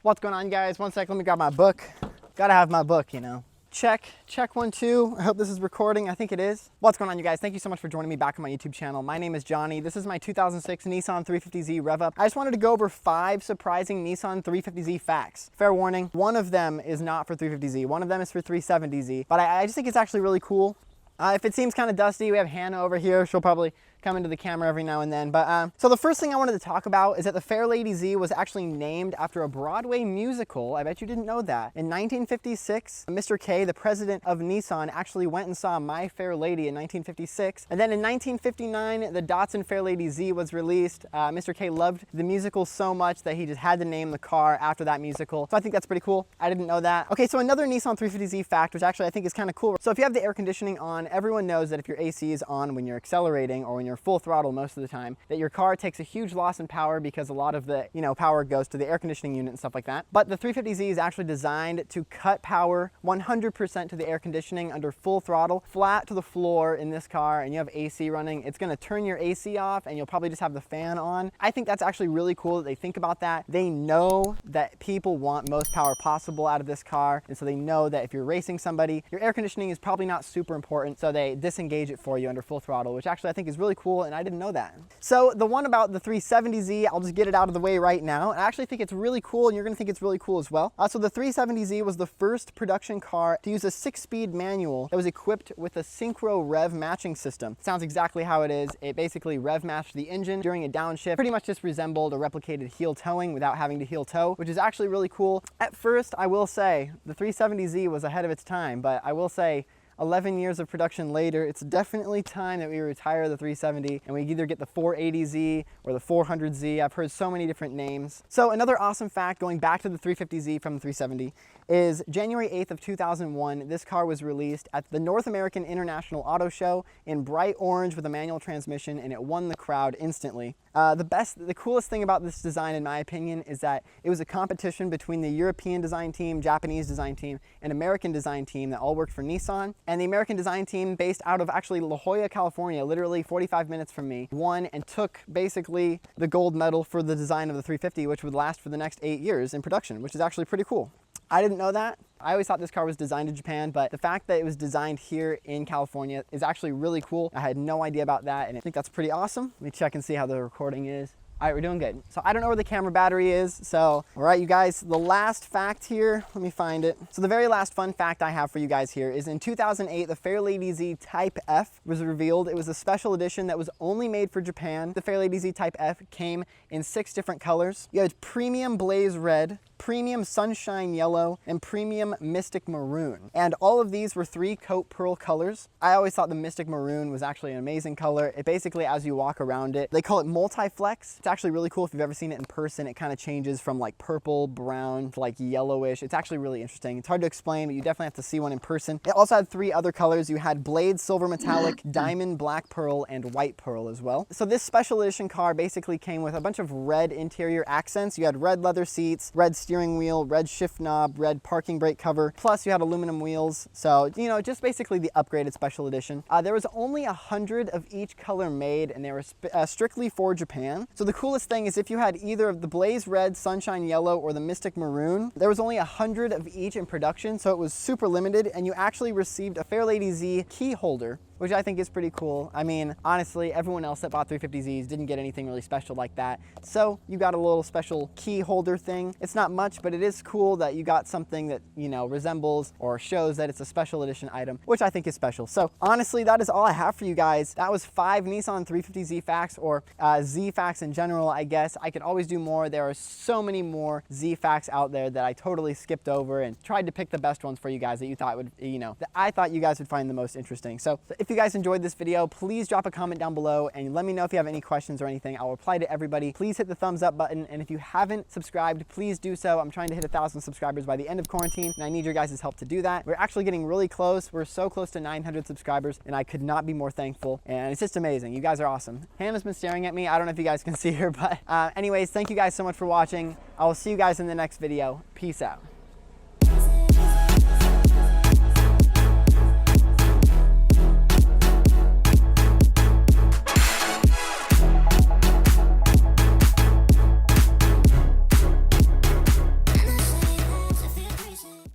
What's going on, guys? One sec, let me grab my book. Gotta have my book, you know. Check 1, 2. I hope this is recording. I think it is. What's going on, you guys? Thank you so much for joining me back on my YouTube channel. My name is Johnny. This is my 2006 Nissan 350z rev up. I just wanted to go over 5 surprising Nissan 350z facts. Fair warning, one of them is not for 350z. One of them is for 370z, but I just think it's actually really cool. If it seems kind of dusty, we have Hannah over here. She'll probably come into the camera every now and then. But so the first thing I wanted to talk about is that the Fairlady Z was actually named after a Broadway musical. I bet you didn't know that. In 1956, Mr. K, the president of Nissan, actually went and saw My Fair Lady in 1956. And then in 1959, the Datsun Fairlady Z was released. Mr. K loved the musical so much that he just had to name the car after that musical. So I think that's pretty cool. I didn't know that. Okay, so another Nissan 350Z fact, which actually I think is kind of cool. So if you have the air conditioning on, everyone knows that if your AC is on when you're accelerating or when you're full throttle most of the time, that your car takes a huge loss in power because a lot of the, power goes to the air conditioning unit and stuff like that. But the 350Z is actually designed to cut power 100% to the air conditioning under full throttle, flat to the floor in this car, and you have AC running. It's going to turn your AC off and you'll probably just have the fan on. I think that's actually really cool that they think about that. They know that people want most power possible out of this car, and so they know that if you're racing somebody, your air conditioning is probably not super important, so they disengage it for you under full throttle, which actually I think is really cool, and I didn't know that. So the one about the 370Z, I'll just get it out of the way right now. I actually think it's really cool, and you're gonna think it's really cool as well. So the 370Z was the first production car to use a 6-speed manual that was equipped with a SynchroRev matching system. It sounds exactly how it is. It basically rev matched the engine during a downshift, pretty much just resembled or replicated heel towing without having to heel tow, which is actually really cool. At first, I will say, the 370Z was ahead of its time, but I will say, 11 years of production later, it's definitely time that we retire the 370 and we either get the 480Z or the 400Z. I've heard so many different names. So another awesome fact going back to the 350Z from the 370 is January 8th of 2001, this car was released at the North American International Auto Show in bright orange with a manual transmission, and it won the crowd instantly. The coolest thing about this design, in my opinion, is that it was a competition between the European design team, Japanese design team, and American design team that all worked for Nissan. And the American design team, based out of actually La Jolla, California, literally 45 minutes from me, won and took basically the gold medal for the design of the 350, which would last for the next 8 years in production, which is actually pretty cool. I didn't know that. I always thought this car was designed in Japan, but the fact that it was designed here in California is actually really cool. I had no idea about that, and I think that's pretty awesome. Let me check and see how the recording is. All right, we're doing good. So I don't know where the camera battery is. So, all right, you guys, the last fact here, let me find it. So the very last fun fact I have for you guys here is in 2008, the Fairlady Z Type F was revealed. It was a special edition that was only made for Japan. The Fairlady Z Type F came in 6 different colors. You had premium blaze red, premium sunshine yellow, and premium mystic maroon. And all of these were 3 coat pearl colors. I always thought the mystic maroon was actually an amazing color. It basically, as you walk around it, they call it multi-flex. It's actually really cool if you've ever seen it in person. It kind of changes from like purple, brown, to like yellowish. It's actually really interesting. It's hard to explain, but you definitely have to see one in person. It also had 3 other colors. You had blade silver metallic, diamond black pearl, and white pearl as well. So this special edition car basically came with a bunch of red interior accents. You had red leather seats, red steering wheel, red shift knob, red parking brake cover, plus you had aluminum wheels. So, just basically the upgraded special edition. There was only 100 of each color made, and they were strictly for Japan. So the coolest thing is if you had either of the blaze red, sunshine yellow, or the mystic maroon, there was only 100 of each in production, so it was super limited, and you actually received a Fairlady Z key holder, which I think is pretty cool. I mean, honestly, everyone else that bought 350Zs didn't get anything really special like that. So you got a little special key holder thing. It's not much, but it is cool that you got something that, resembles or shows that it's a special edition item, which I think is special. So honestly, that is all I have for you guys. That was 5 Nissan 350Z facts, or Z facts in general, I guess. I could always do more. There are so many more Z facts out there that I totally skipped over and tried to pick the best ones for you guys that you thought would, that I thought you guys would find the most interesting. So if you guys enjoyed this video, please drop a comment down below and let me know if you have any questions or anything. I'll reply to everybody. Please hit the thumbs up button, and if you haven't subscribed, please do so. I'm trying to hit 1,000 subscribers by the end of quarantine, and I need your guys' help to do that. We're actually getting really close. We're so close to 900 subscribers, and I could not be more thankful, and it's just amazing. You guys are awesome. Hannah's been staring at me. I don't know if you guys can see her, but anyways, thank you guys so much for watching. I will see you guys in the next video. Peace out.